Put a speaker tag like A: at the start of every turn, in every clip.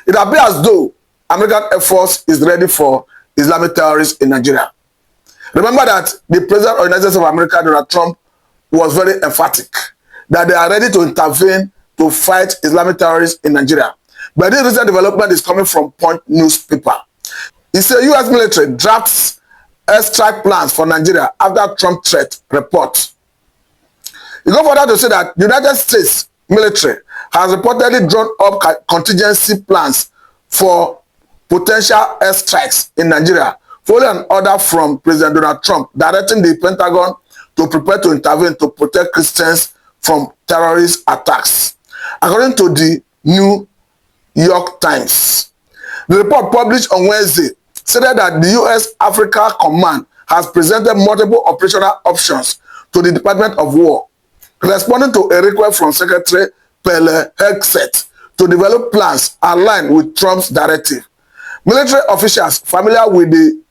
A: It appears as though American Air Force is ready for Islamic terrorists in Nigeria. Remember that the President of the United States of America, Donald Trump, was very emphatic that they are ready to intervene to fight Islamic terrorists in Nigeria. But this recent development is coming from Punch newspaper. He said U.S. military drafts airstrike plans for Nigeria after Trump threat report. He go further to say that the United States military has reportedly drawn up contingency plans for potential airstrikes in Nigeria, following an order from President Donald Trump directing the Pentagon to prepare to intervene to protect Christians from terrorist attacks. According to the New York Times, the report published on Wednesday stated that the U.S. Africa Command has presented multiple operational options to the Department of War, responding to a request from Secretary Pele Hegseth to develop plans aligned with Trump's directive. Military officials familiar with the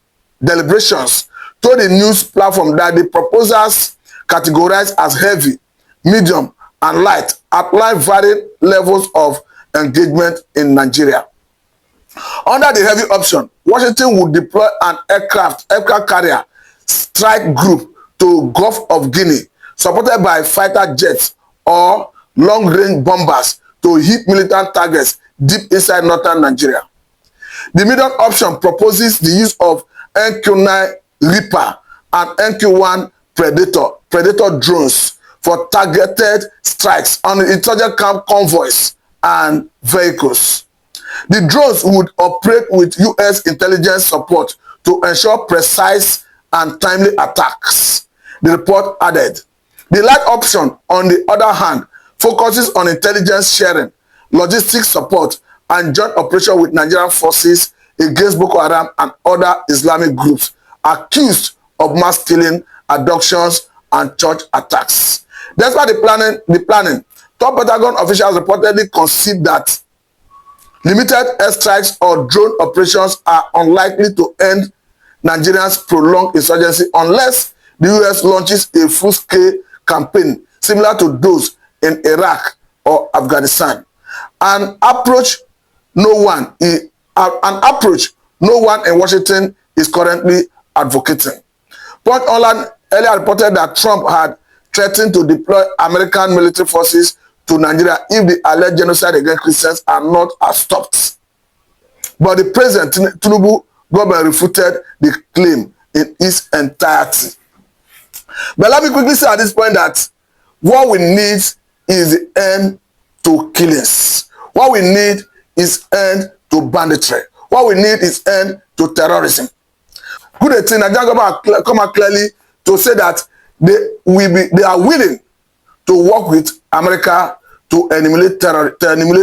A: deliberations told the news platform that the proposals categorized as heavy, medium, and light outline varying levels of engagement in Nigeria. Under the heavy option, Washington would deploy an aircraft carrier strike group to Gulf of Guinea, supported by fighter jets or long-range bombers to hit militant targets deep inside northern Nigeria. The medium option proposes the use of NQ-9 Reaper and NQ-1 Predator drones for targeted strikes on insurgent camp convoys and vehicles. The drones would operate with U.S. intelligence support to ensure precise and timely attacks, the report added. The light option, on the other hand, focuses on intelligence sharing, logistics support, and joint operation with Nigerian forces against Boko Haram and other Islamic groups accused of mass killing, abductions, and church attacks. Despite the planning, top Pentagon officials reportedly concede that limited airstrikes or drone operations are unlikely to end Nigeria's prolonged insurgency unless the U.S. launches a full-scale campaign similar to those in Iraq or Afghanistan. An approach no one in Washington is currently advocating. Punch Online earlier reported that Trump had threatened to deploy American military forces to Nigeria if the alleged genocide against Christians are not stopped. But the President Tinubu government refuted the claim in its entirety. But let me quickly say at this point that what we need is the end to killings. What we need is end to banditry. What we need is end to terrorism. Good thing, Nigerian government come out clearly to say that they are willing to work with America to eliminate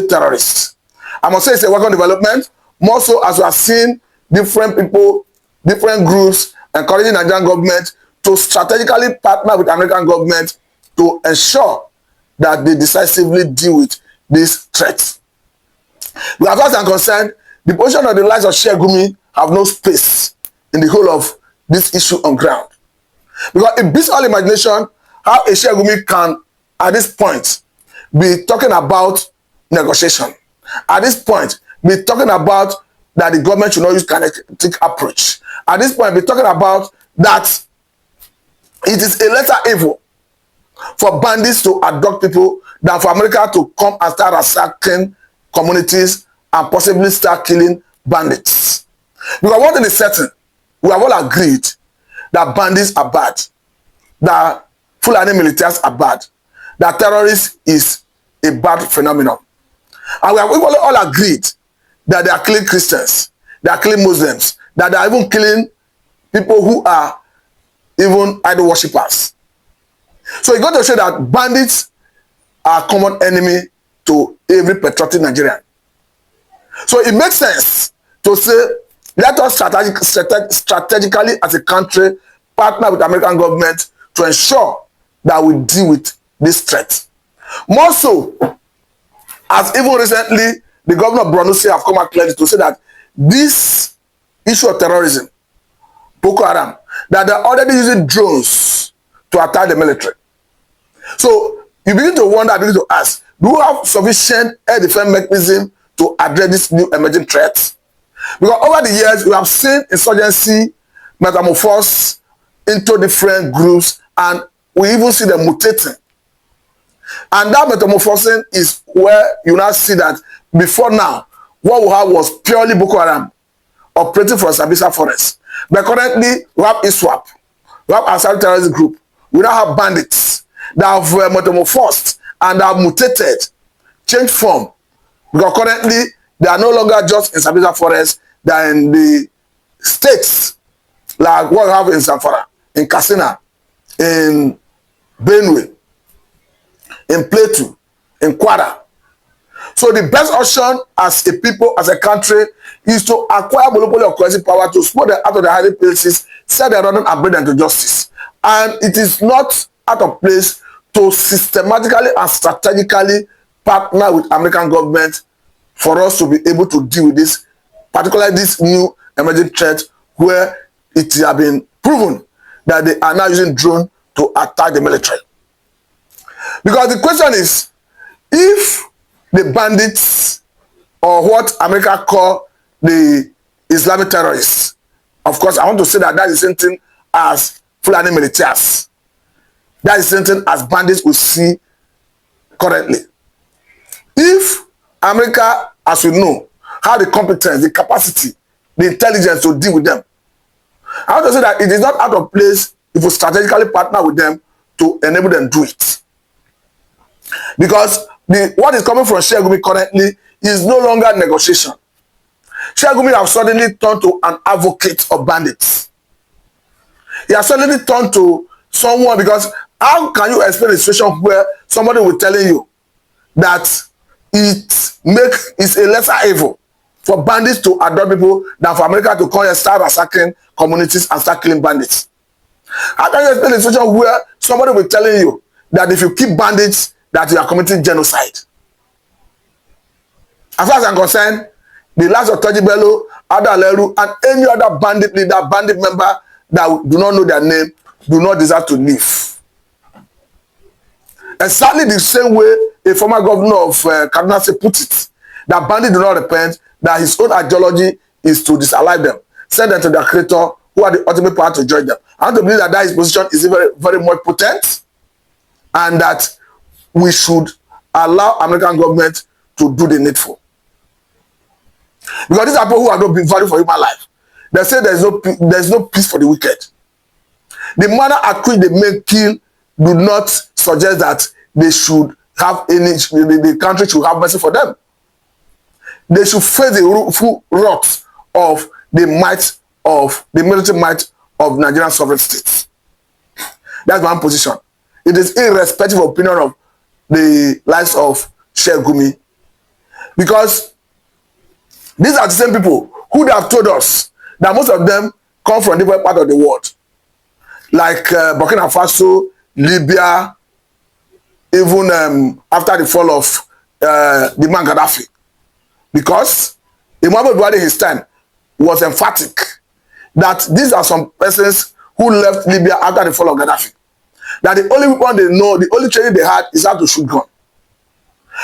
A: terrorists. I must say it's a welcome development, more so as we are seeing different people, different groups encouraging the Nigerian government to strategically partner with the American government to ensure that they decisively deal with these threats. We are far concerned, the position of the likes of Shegumi have no space in the whole of this issue on ground. Because it beats all imagination how a Shegumi can, at this point, be talking about negotiation. At this point, be talking about that the government should not use kinetic approach. At this point, be talking about that it is a lesser evil for bandits to abduct people than for America to come and start attacking communities and possibly start killing bandits. Because one thing is certain, we have all agreed that bandits are bad, that Fulani militaries are bad, that terrorists is a bad phenomenon. And we have all agreed that they are killing Christians, they are killing Muslims, that they are even killing people who are even idol worshippers. So it's going to show that bandits are a common enemy to every patriotic Nigerian. So it makes sense to say, let us strategically as a country partner with the American government to ensure that we deal with this threat. More so, as even recently, the governor of Borno State have come out clearly to say that this issue of terrorism, Boko Haram, that they're already using drones to attack the military. So you begin to wonder, begin to ask, do we have sufficient air defense mechanism to address this new emerging threats? Because over the years, we have seen insurgency metamorphose into different groups, and we even see them mutating. And that metamorphosing is where you now see that before now, what we have was purely Boko Haram operating from Sambisa Forest. But currently, we have ISWAP, we have Ansar terrorist group, we now have bandits that have metamorphosed and have mutated, changed form. Because currently, they are no longer just in Sambisa Forest, they are in the states, like what we have in Zamfara, in Katsina, in Benue, in Plateau, in Kwara. So the best option as a people, as a country, is to acquire monopoly of coercive power to exploit them out of their hiding places, set their running and bring them to justice. And it is not out of place to systematically and strategically partner with American government for us to be able to deal with this, particularly this new emerging threat where it has been proven that they are now using drone to attack the military. Because the question is, if the bandits, or what America call the Islamic terrorists, of course, I want to say that that is the same thing as Fulani militias. That is the same thing as bandits we see currently. If America, as we know, have the competence, the capacity, the intelligence to deal with them, I want to say that it is not out of place if we strategically partner with them to enable them to do it. Because what is coming from Sheikh Gumi currently is no longer negotiation. Sheikh Gumi has suddenly turned to an advocate of bandits. He has suddenly turned to someone, because how can you explain a situation where somebody will telling you that it's a lesser evil for bandits to adopt people than for America to come and start attacking communities and start killing bandits? How can you explain a situation where somebody will telling you that if you keep bandits, that you are committing genocide? As far as I'm concerned, the last of Toji Bello, Adaleru, and any other bandit leader, bandit member that do not know their name, do not deserve to live. Exactly the same way a former governor of Kaduna State put it, that bandits do not repent, that his own ideology is to disallow them, send them to their creator, who are the ultimate power to judge them. I want to believe that his position is very, very much potent, and that we should allow American government to do the needful. Because these are people who have no value for human life. They say there's no peace for the wicked. The manner at which they may kill do not suggest that they should have the country should have mercy for them. They should face the full wrath of the military might of Nigerian sovereign states. That's my own position. It is irrespective of opinion of the lives of Sheikh Gumi, because these are the same people who have told us that most of them come from different parts of the world, like Burkina Faso, Libya, even after the fall of the man Gaddafi, because Muhammad Buhari in his time was emphatic that these are some persons who left Libya after the fall of Gaddafi. That the only one they know, the only training they had is how to shoot gun.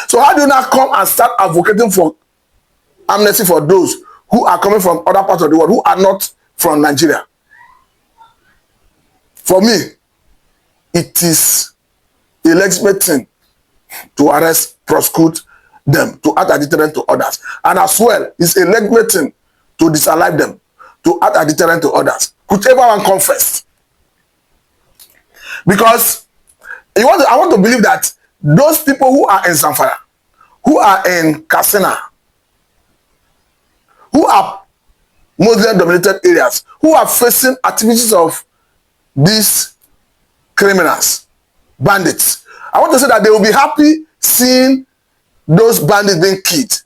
A: So how do you now come and start advocating for amnesty for those who are coming from other parts of the world, who are not from Nigeria? For me, it is a legitimate thing to arrest, prosecute them, to act as deterrent to others. And as well, it's a legitimate thing to disallow them, to act as deterrent to others, whichever one comes first. Because I want to believe that those people who are in Zamfara, who are in Katsina, who are Muslim-dominated areas, who are facing activities of these criminals, bandits, I want to say that they will be happy seeing those bandits being killed.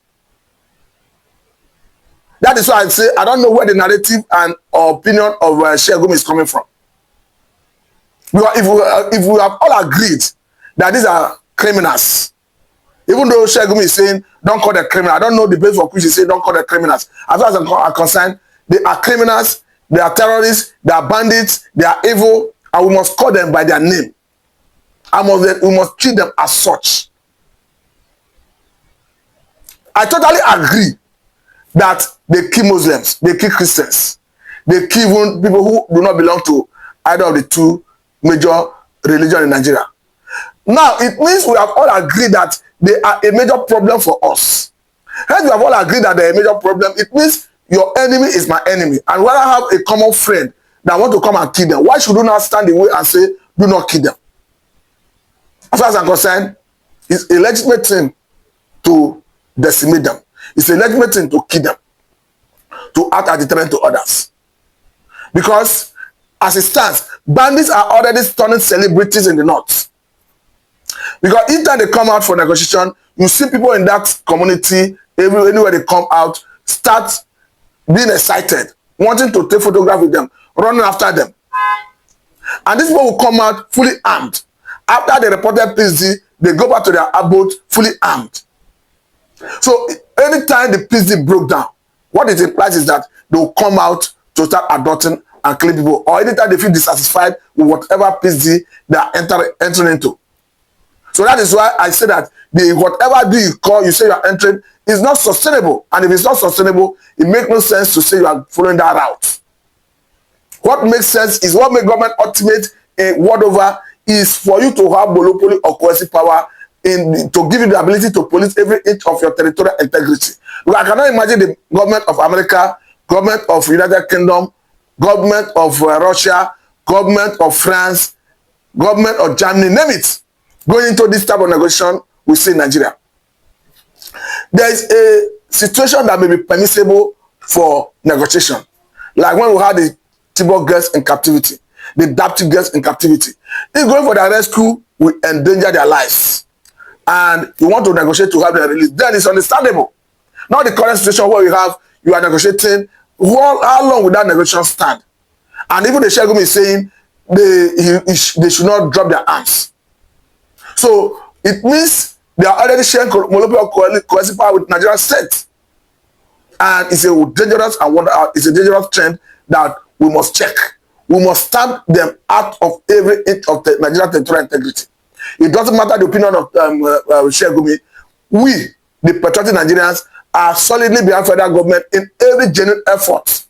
A: That is why I say I don't know where the narrative and opinion of Sheikh Gumi is coming from. Because if we have all agreed that these are criminals, even though Sheikh Gumi is saying don't call them criminals, I don't know the base for which he say don't call them criminals. As far as I'm concerned, they are criminals, they are terrorists, they are bandits, they are evil, and we must call them by their name. We must treat them as such. I totally agree that they kill Muslims, they kill Christians, they kill even people who do not belong to either of the two major religions in Nigeria. Now, it means we have all agreed that they are a major problem for us. Hence, we have all agreed that they are a major problem. It means your enemy is my enemy. And when I have a common friend that want to come and kill them, why should you not stand away and say, do not kill them? As far as I'm concerned, it's a legitimate thing to decimate them. It's a legitimate thing to kill them, to act as a deterrent to others. Because as it stands, bandits are already stunning celebrities in the north. Because each time they come out for negotiation, you see people in that community, anywhere they come out, start being excited, wanting to take photographs with them, running after them. And these people will come out fully armed. After they reported peace, they go back to their abode fully armed. So anytime the peace broke down, what it implies is that they will come out to start adopting and killing people. Or anytime they feel dissatisfied with whatever peace they are entering into. So that is why I say that whatever deal you say you are entering is not sustainable. And if it's not sustainable, it makes no sense to say you are following that route. What makes sense is what makes government ultimate a word over is for you to have monopoly or coercive power to give you the ability to police every inch of your territorial integrity. Look, I cannot imagine the government of America, government of United Kingdom, government of Russia, government of France, government of Germany, name it, going into this type of negotiation we see in Nigeria. There is a situation that may be permissible for negotiation. Like when we had the Chibok girls in captivity, the Dapti girls in captivity. If going for their rescue will endanger their lives, and you want to negotiate to have their release, then it's understandable. Not the current situation where you are negotiating. How long will that negotiation stand? And even the Shegumi is saying they should not drop their arms. So it means they are already sharing monopoly of coercive power with Nigerian state. And it's a dangerous trend that we must check. We must stamp them out of every inch of the Nigerian territorial integrity. It doesn't matter the opinion of Shegumi. We, the patriotic Nigerians, are solidly behind federal government in every genuine effort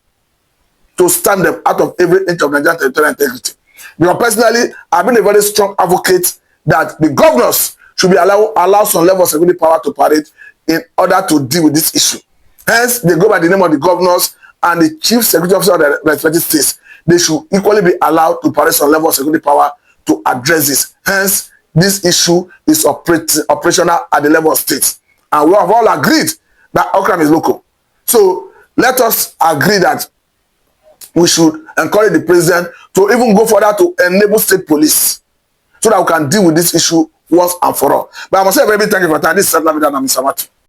A: to stamp them out of every inch of Nigerian territorial integrity. Because personally, I've been a very strong advocate that the governors should be allow some level of security power to parade in order to deal with this issue. Hence, they go by the name of the governors and the chief security officer of the respective states. They should equally be allowed to parade some level of security power to address this. Hence, this issue is operational at the level of states. And we have all agreed that outcome is local. So let us agree that we should encourage the president to even go further to enable state police so that we can deal with this issue once and for all. But I must say a very big thank you for your time. This is Mr. Matu.